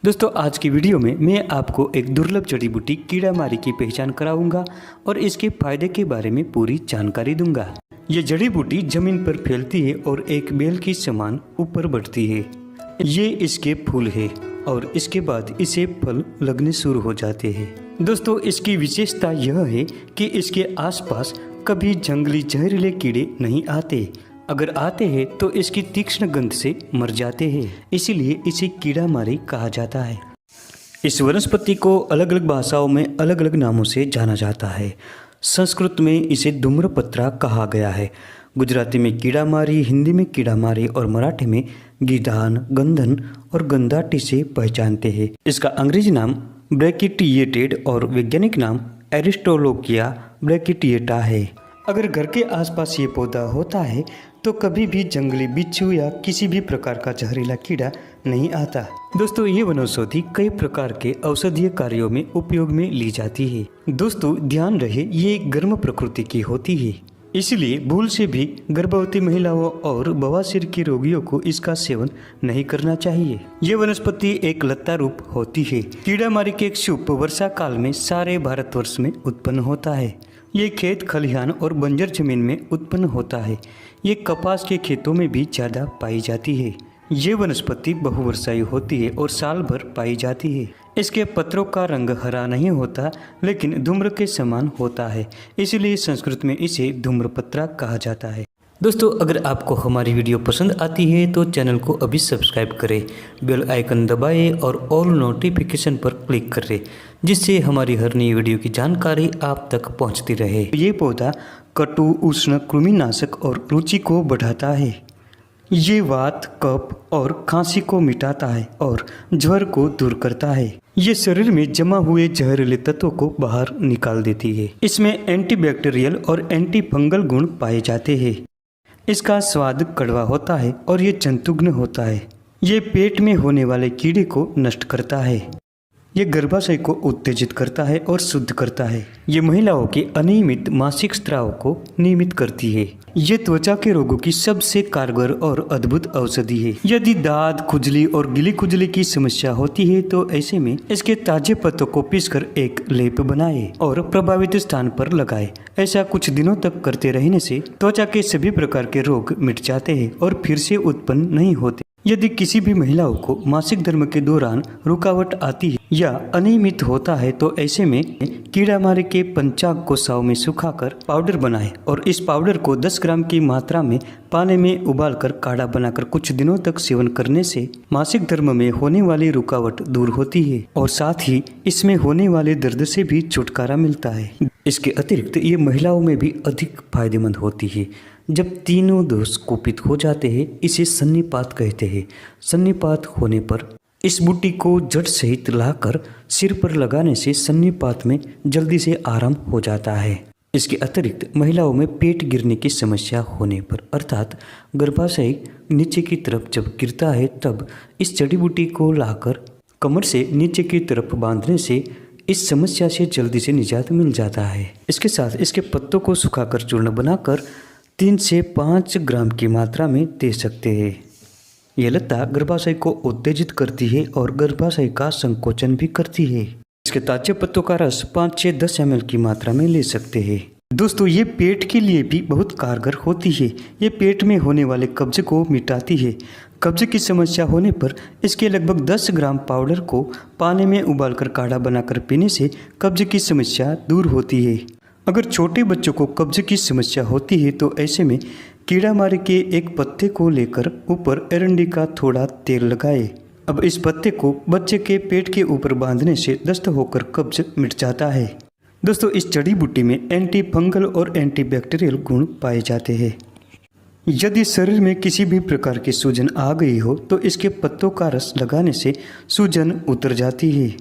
दोस्तों आज की वीडियो में मैं आपको एक दुर्लभ जड़ी बूटी कीड़ा मारी की पहचान कराऊंगा और इसके फायदे के बारे में पूरी जानकारी दूंगा। ये जड़ी बूटी जमीन पर फैलती है और एक बेल की समान ऊपर बढ़ती है। ये इसके फूल है और इसके बाद इसे फल लगने शुरू हो जाते हैं। दोस्तों इसकी विशेषता यह है कि इसके आसपास कभी जंगली जहरीले कीड़े नहीं आते। अगर आते हैं तो इसकी तीक्ष्ण गंध से मर जाते हैं, इसीलिए इसे कीड़ा मारी कहा जाता है। इस वनस्पति को अलग अलग भाषाओं में अलग अलग नामों से जाना जाता है। संस्कृत में इसे धूम्रपत्रा कहा गया है, गुजराती में कीड़ा मारी, हिंदी में कीड़ा मारी और मराठी में गिधान, गंधन और गंधाटी से पहचानते हैं। इसका अंग्रेजी नाम ब्रैकिटिएटेड और वैज्ञानिक नाम एरिस्टोलोकिया ब्रैकिटिएटा है। अगर घर के आसपास ये पौधा होता है तो कभी भी जंगली बिच्छू या किसी भी प्रकार का जहरीला कीड़ा नहीं आता। दोस्तों ये वनौषधि कई प्रकार के औषधीय कार्यों में उपयोग में ली जाती है। दोस्तों ध्यान रहे ये गर्म प्रकृति की होती है, इसलिए भूल से भी गर्भवती महिलाओं और बवासीर के रोगियों को इसका सेवन नहीं करना चाहिए। ये वनस्पति एक लता रूप होती है। कीड़ा मारी के एक शुभ वर्षा काल में सारे भारतवर्ष में उत्पन्न होता है। ये खेत, खलिहान और बंजर जमीन में उत्पन्न होता है। ये कपास के खेतों में भी ज़्यादा पाई जाती है। ये वनस्पति बहुवर्षायी होती है और साल भर पाई जाती है। इसके पत्रों का रंग हरा नहीं होता लेकिन धूम्र के समान होता है, इसलिए संस्कृत में इसे धूम्रपत्रा कहा जाता है। दोस्तों अगर आपको हमारी वीडियो पसंद आती है तो चैनल को अभी सब्सक्राइब करें, बेल आइकन दबाएं और ऑल नोटिफिकेशन पर क्लिक करें, जिससे हमारी हर नई वीडियो की जानकारी आप तक पहुंचती रहे। ये पौधा कटु, उष्ण, कृमिनाशक और रुचि को बढ़ाता है। ये वात, कफ और खांसी को मिटाता है और ज्वर को दूर करता है। ये शरीर में जमा हुए जहरीले तत्वों को बाहर निकाल देती है। इसमें एंटीबैक्टीरियल और एंटी फंगल गुण पाए जाते हैं। इसका स्वाद कड़वा होता है और ये जंतुघ्न होता है। ये पेट में होने वाले कीड़े को नष्ट करता है। ये गर्भाशय को उत्तेजित करता है और शुद्ध करता है। ये महिलाओं के अनियमित मासिक स्राव को नियमित करती है। ये त्वचा के रोगों की सबसे कारगर और अद्भुत औषधि है। यदि दाद, खुजली और गिली खुजली की समस्या होती है तो ऐसे में इसके ताजे पत्तों को पीसकर एक लेप बनाएं और प्रभावित स्थान पर लगाएं। ऐसा कुछ दिनों तक करते रहने से त्वचा के सभी प्रकार के रोग मिट जाते हैं और फिर से उत्पन्न नहीं होते। यदि किसी भी महिलाओं को मासिक धर्म के दौरान रुकावट आती है या अनियमित होता है तो ऐसे में कीड़ा मारे के पंचांग को साव में सुखाकर पाउडर बनाएं और इस पाउडर को 10 ग्राम की मात्रा में पानी में उबालकर काढ़ा बनाकर कुछ दिनों तक सेवन करने से मासिक धर्म में होने वाली रुकावट दूर होती है और साथ ही इसमें होने वाले दर्द से भी छुटकारा मिलता है। इसके अतिरिक्त ये महिलाओं में भी अधिक फायदेमंद होती है। जब तीनों दोष कुपित हो जाते हैं इसे सन्निपात कहते हैं। सन्निपात होने पर इस बूटी को जड़ सहित लाकर सिर पर लगाने से सन्निपात में जल्दी से आराम हो जाता है। इसके अतिरिक्त महिलाओं में पेट गिरने की समस्या होने पर अर्थात गर्भाशय नीचे की तरफ जब गिरता है तब इस जड़ी बूटी को लाकर कमर से नीचे की तरफ बांधने से इस समस्या से जल्दी से निजात मिल जाता है। इसके साथ इसके पत्तों को सुखाकर चूर्ण बनाकर 3 से 5 ग्राम की मात्रा में दे सकते हैं। यह लता गर्भाशय को उत्तेजित करती है और गर्भाशय का संकोचन भी करती है। इसके ताजे पत्तों का रस 5 से 10 ml की मात्रा में ले सकते हैं। दोस्तों ये पेट के लिए भी बहुत कारगर होती है। ये पेट में होने वाले कब्ज को मिटाती है। कब्ज की समस्या होने पर इसके लगभग 10 ग्राम पाउडर को पानी में उबालकर काढ़ा बनाकर पीने से कब्ज की समस्या दूर होती है। अगर छोटे बच्चों को कब्ज की समस्या होती है तो ऐसे में कीड़ा मारे के एक पत्ते को लेकर ऊपर एरंडी का थोड़ा तेल लगाएं। अब इस पत्ते को बच्चे के पेट के ऊपर बांधने से दस्त होकर कब्ज मिट जाता है। दोस्तों इस जड़ी बूटी में एंटी फंगल और एंटीबैक्टीरियल गुण पाए जाते हैं। यदि शरीर में किसी भी प्रकार की सूजन आ गई हो तो इसके पत्तों का रस लगाने से सूजन उतर जाती है।